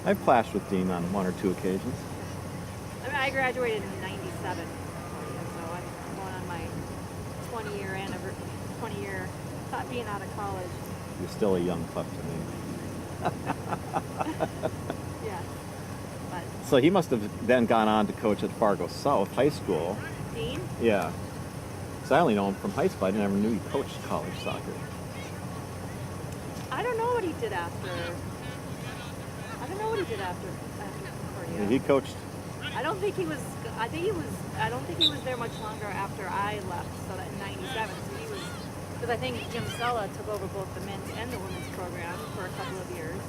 I've clashed with Dean on one or two occasions. I mean, I graduated in '97, so I'm going on my 20-year anniversary, 20-year being out of college. You're still a young pup to me. Yeah, but So he must have then gone on to coach at Fargo South High School. Dean, Yeah. So I only know him from high school. I never knew he coached college soccer. I don't know what he did after. I don't know what he did after Concordia. He coached. I don't think he was. I don't think he was there much longer after I left. So that in '97, so he was. Because I think Jim Sella took over both the men's and the women's program for a couple of years.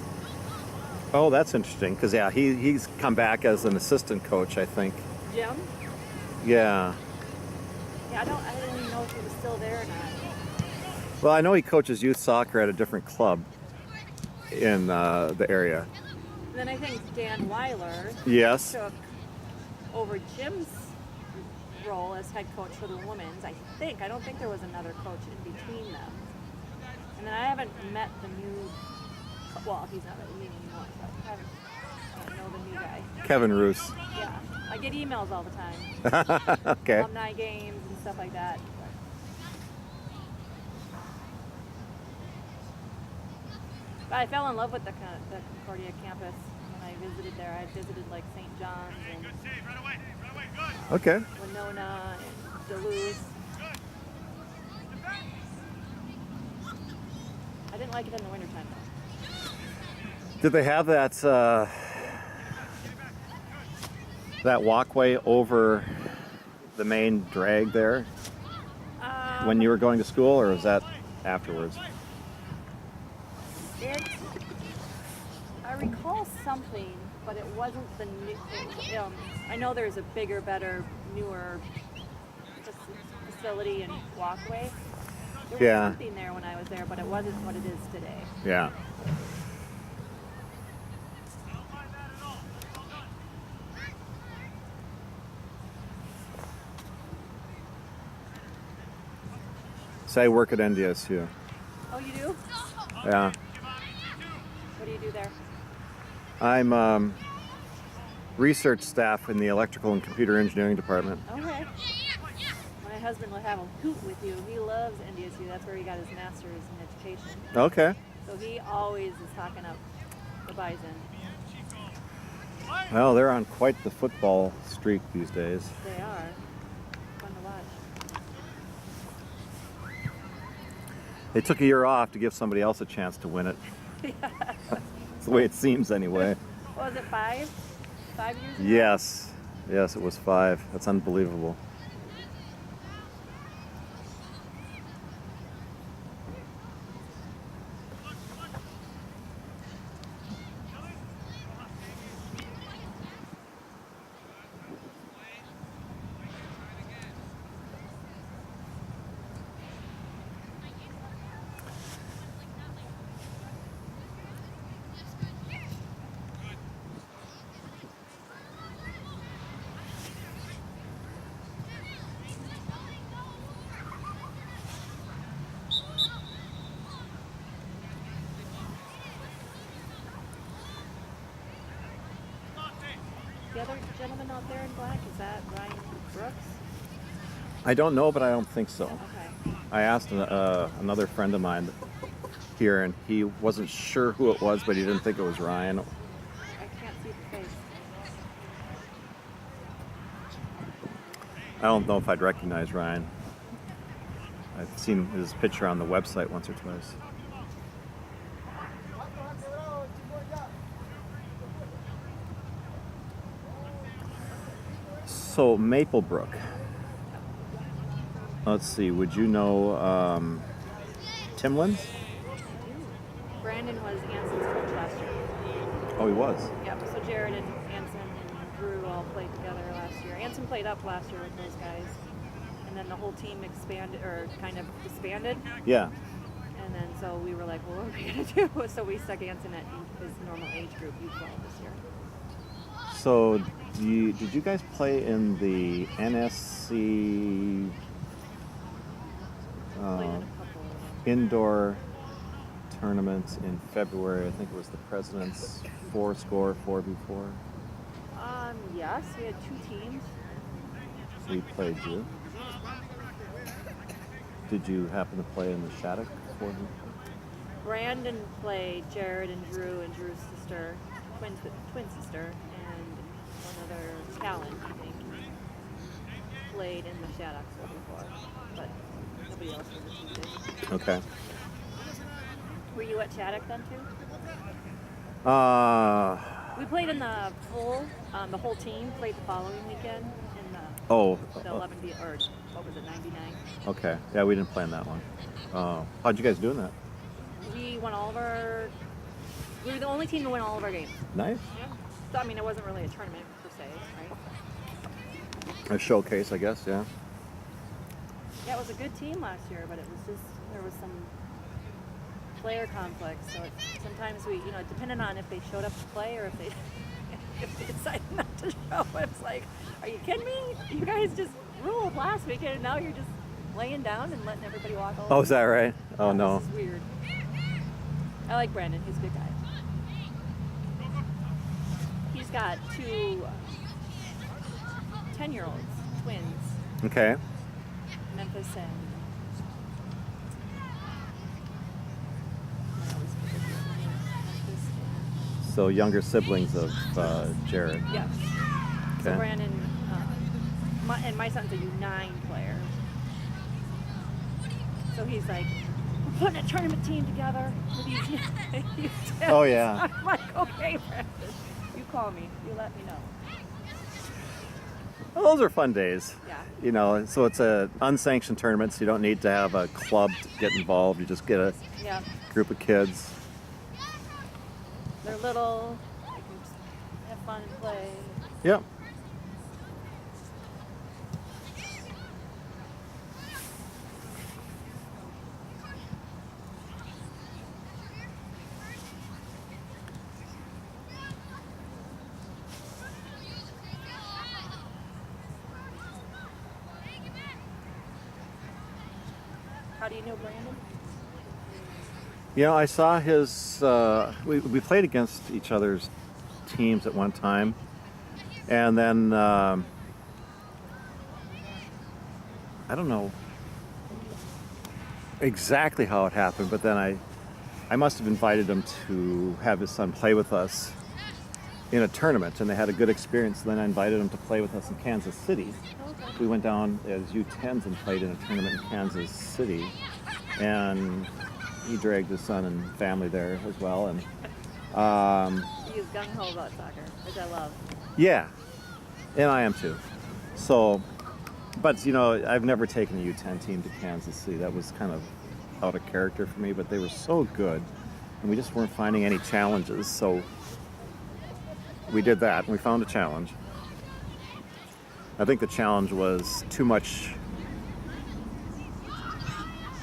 Oh, that's interesting. Because yeah, he's come back as an assistant coach, I think. Jim. Yeah. Yeah, I don't even know if he was still there or not. Well, I know he coaches youth soccer at a different club in the area. And then I think Dan Weiler Yes. took over Jim's role as head coach for the women's. I don't think there was another coach in between them. And then I haven't met the new. Well, he's not at me anymore, but I don't know the new guy. Kevin Roos. Yeah, I get emails all the time, Okay. alumni games and stuff like that. But I fell in love with the Concordia campus when I visited there. I visited like St. John's and Okay. Winona and Duluth. I didn't like it in the wintertime though. Did they have that walkway over the main drag there when you were going to school, or was that afterwards? I recall something, but it wasn't the new. I know there's a bigger, better, newer facility and walkway. There was something there when I was there, but it wasn't what it is today. Yeah. So I work at NDSU. Oh, you do? Yeah. What do you do there? I'm research staff in the electrical and computer engineering department. Okay. My husband will have a hoot with you. He loves NDSU. That's where he got his master's in education. Okay. So he always is talking up the Bison. Well, they're on quite the football streak these days. They are. Fun to watch. They took a year off to give somebody else a chance to win it. That's the way it seems anyway. What was it, 5? 5 years ago? Yes. Yes, it was 5. That's unbelievable. The other gentleman out there in black, is that Ryan Brooks? I don't know, but I don't think so. Okay. I asked another friend of mine here, and he wasn't sure who it was, but he didn't think it was Ryan. I can't see the face. I don't know if I'd recognize Ryan. I've seen his picture on the website once or twice. So Maplebrook. Let's see. Would you know Timlins? Brandon was Anson's coach last year. Oh, he was. Yep, so Jared and Anson and Drew all played together last year. Anson played up last year with those guys. And then the whole team expanded, or kind of disbanded. Yeah. And then so we were like, well, what are we going to do? So we stuck Anson at his normal age group, U12 this year. So did you guys play in the NSC Played in a couple of them. indoor tournament in February. I think it was the President's 4-score 4v4. Yes, we had 2 teams. We played you. Did you happen to play in the Shattuck 4v4? Brandon played Jared and Drew's sister, twin sister, and one other Callan, I think, played in the Shattuck before, but nobody else was a team did. Okay. Were you at Shattuck then too? We played in the the whole team played the following weekend in the 11 or what was it, 99? Okay. Yeah, we didn't play in that one. How'd you guys do in that? We won we were the only team to win all of our games. Nice. Yeah. So, I mean, it wasn't really a tournament per se, right? A showcase, I guess, yeah. Yeah, it was a good team last year, but it was just, there was some player conflicts. So sometimes depending on if they showed up to play or if they decided not to show, it's like, are you kidding me? You guys just ruled last weekend and now you're just laying down and letting everybody walk over. Oh, is that right? Oh, no. This is weird. I like Brandon. He's a good guy. He's got 2 10-year-olds, twins. Okay. Memphis and So younger siblings of Jared. yes. So Okay. Brandon and my son's a U9 player. So he's like, we're putting a tournament team together with these U10s. Oh, yeah. I'm like, okay, Brandon, you call me, you let me know. Well, those are fun days. Yeah. So it's a unsanctioned tournament, so you don't need to have a club to get involved. You just get a Yeah. group of kids. They're little, they can just have fun and play. Yep. How do you know Brandon? I saw his. We played against each other's teams at one time, and then I don't know exactly how it happened, but then I must have invited him to have his son play with us in a tournament, and they had a good experience. Then I invited him to play with us in Kansas City. Okay. We went down as U10s and played in a tournament in Kansas City, and he dragged his son and family there as well. And He is gung-ho about soccer, which I love. yeah, and I am too. So, but I've never taken a U10 team to Kansas City. That was kind of out of character for me, but they were so good, and we just weren't finding any challenges. So we did that, and we found a challenge. I think the challenge was too much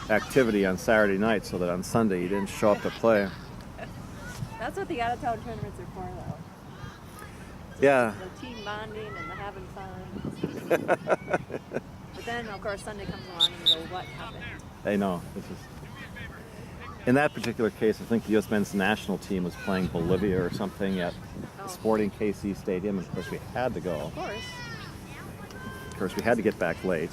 activity on Saturday night, so that on Sunday you didn't show up to play. That's what the out-of-town tournaments are for, though. Yeah. The team bonding and the having fun. But then, of course, Sunday comes along and you go, what happened? I know. In that particular case, I think the U.S. men's national team was playing Bolivia or something at the Sporting KC Stadium, and of course we had to go. Of course. Of course, we had to get back late.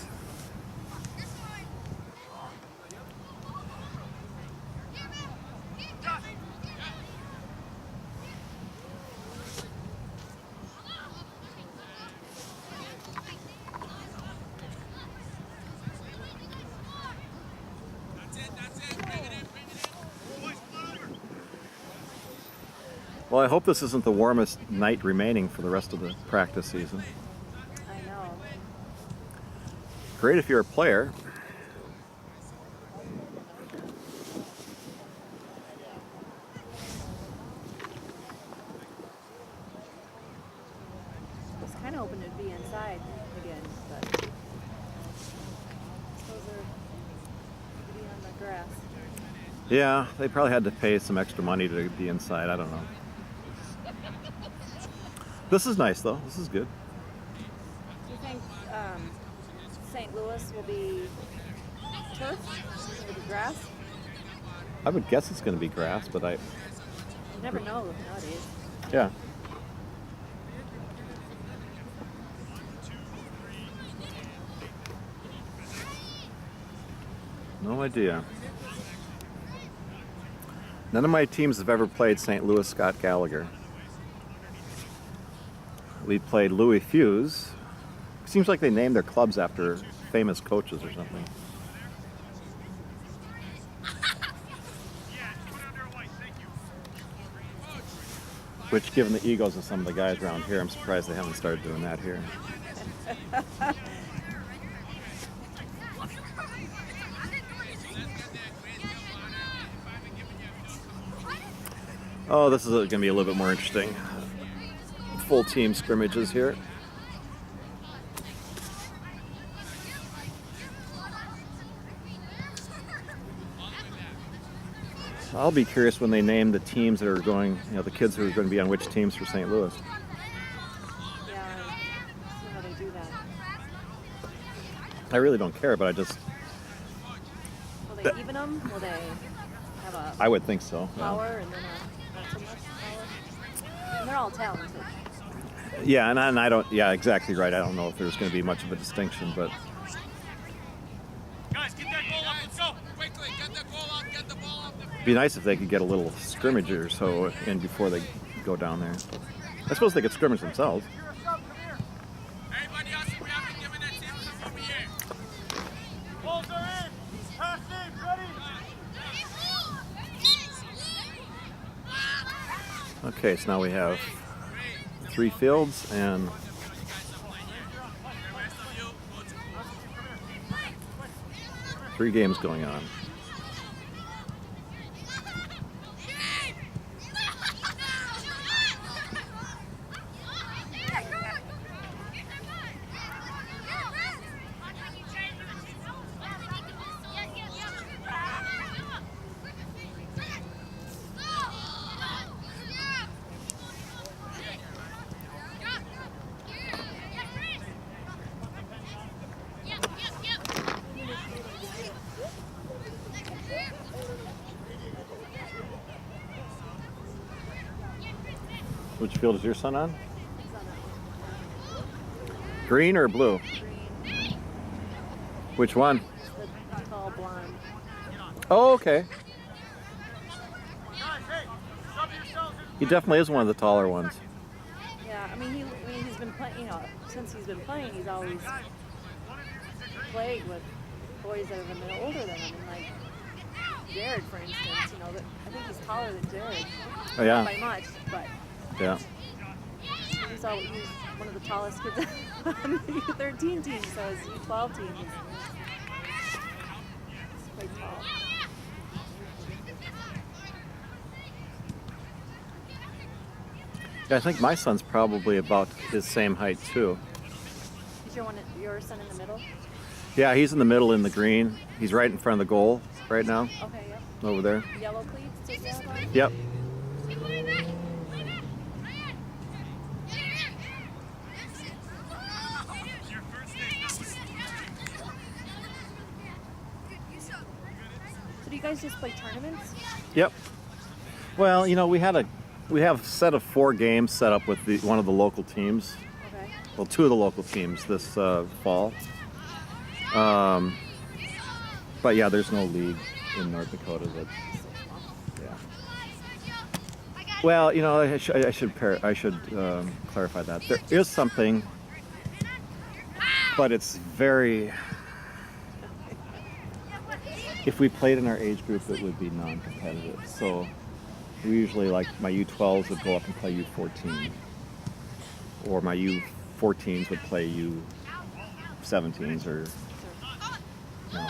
Well, I hope this isn't the warmest night remaining for the rest of the practice season. I know. Great if you're a player. I was kind of hoping it'd be inside again, but those are be on the grass. Yeah, they probably had to pay some extra money to be inside. I don't know. This is nice, though. This is good. Do you think St. Louis will be turf? Will it be grass? I would guess it's going to be grass, but You never know nowadays. yeah. No idea. None of my teams have ever played St. Louis Scott Gallagher. We played Louis Fuse. Seems like they named their clubs after famous coaches or something. Which, given the egos of some of the guys around here, I'm surprised they haven't started doing that here. Oh, this is going to be a little bit more interesting. Full team scrimmages here. I'll be curious when they name the teams that are going, the kids who are going to be on which teams for St. Louis. Yeah, see how they do that. I really don't care, but I just... Will they even them? Will they have a I would think so. power and then a not so much power? And they're all talented. Yeah, and I don't... Yeah, exactly right. I don't know if there's going to be much of a distinction, but... Guys, get that ball up. Let's go. Quickly, get that ball up. Get the ball up. It'd be nice if they could get a little scrimmage or so in before they go down there. I suppose they could scrimmage themselves. Everybody else, we have to give it that team from over here. Balls are in. Pass in. Ready? Okay, so now we have 3 fields and 3 games going on. Which field is your son on? Green or blue? Green, Which one? the tall blonde. Oh, okay. Guys, hey, shove yourselves in. He definitely is one of the taller ones. Yeah, I mean he's been playing. Since he's been playing, he's always played with boys that have been older than him. And like Jared, for instance, I think he's taller than Jared. Oh, yeah. Not by much, but Yeah. he's one of the tallest kids on the U13 team. So his U12 team is quite tall. Yeah, I think my son's probably about his same height too. Is your son in the middle? Yeah, he's in the middle in the green. He's right in front of the goal right now, Okay, yeah. over there. Yellow cleats, take yellow on? Yep. So do you guys just play tournaments? Yep. Well, we have a set of 4 games set up with one of the local teams. Okay. Well, 2 of the local teams this fall. But yeah, there's no league in North Dakota that. Yeah. Well, I should clarify that there is something, but it's very. If we played in our age group, it would be non-competitive. So we usually, like, my U12s would go up and play U14, or my U14s would play U17s, or. No.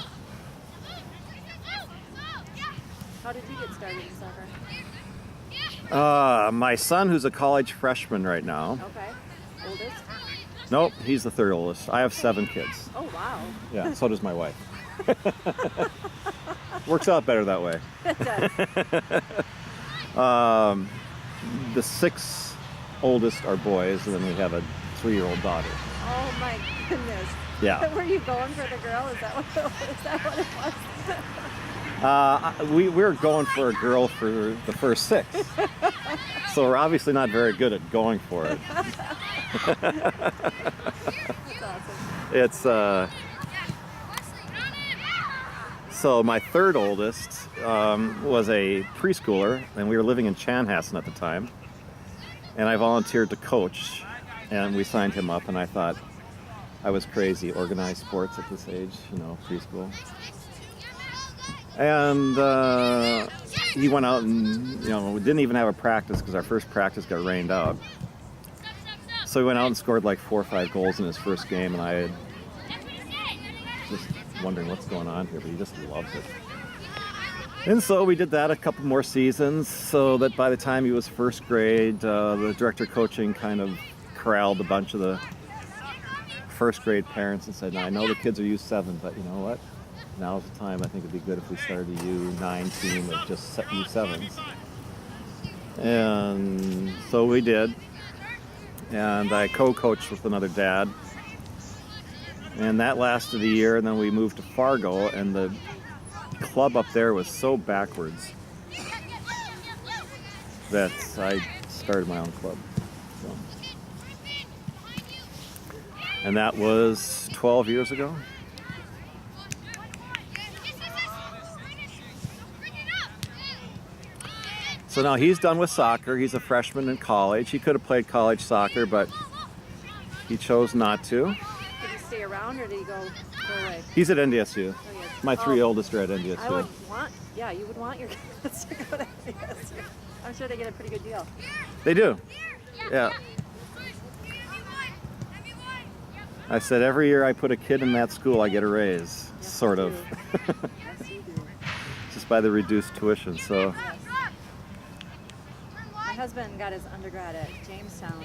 How did you get started in soccer? My son, who's a college freshman right now. Okay. Oldest? Nope, he's the 3rd oldest. I have 7 kids. Oh, wow. Yeah, so does my wife. Works out better that way. It does. The 6 oldest are boys, and then we have a 3-year-old daughter. Oh, my goodness. Yeah. Were you going for the girl? Is that what it was? We were going for a girl for the first 6. So we're obviously not very good at going for it. That's awesome. It's so my third oldest was a preschooler, and we were living in Chanhassen at the time. And I volunteered to coach, and we signed him up, and I thought I was crazy, organized sports at this age, preschool. And he went out and, we didn't even have a practice because our first practice got rained out. So he went out and scored like 4 or 5 goals in his first game, and I had just wondering what's going on here, but he just loved it. And so we did that a couple more seasons, so that by the time he was first grade, the director of coaching kind of corralled a bunch of the first grade parents and said, now I know the kids are U7, but you know what? Now's the time. I think it'd be good if we started a U9 team of just U7s. And so we did. And I co-coached with another dad. And that lasted a year, and then we moved to Fargo, and the club up there was so backwards that I started my own club. So. And that was 12 years ago. So now he's done with soccer. He's a freshman in college. He could have played college soccer, but he chose not to. Did he stay around or did he go away? He's at NDSU. Oh, yes. My 3 oldest are at I NDSU. would want, you would want your kids to go to NDSU. I'm sure they get a pretty good deal. They do. Yeah. I said every year I put a kid in that school, I get a raise, Yes, sort you of. do. Yes, you do. Just by the reduced tuition. So Yes. My husband got his undergrad at Jamestown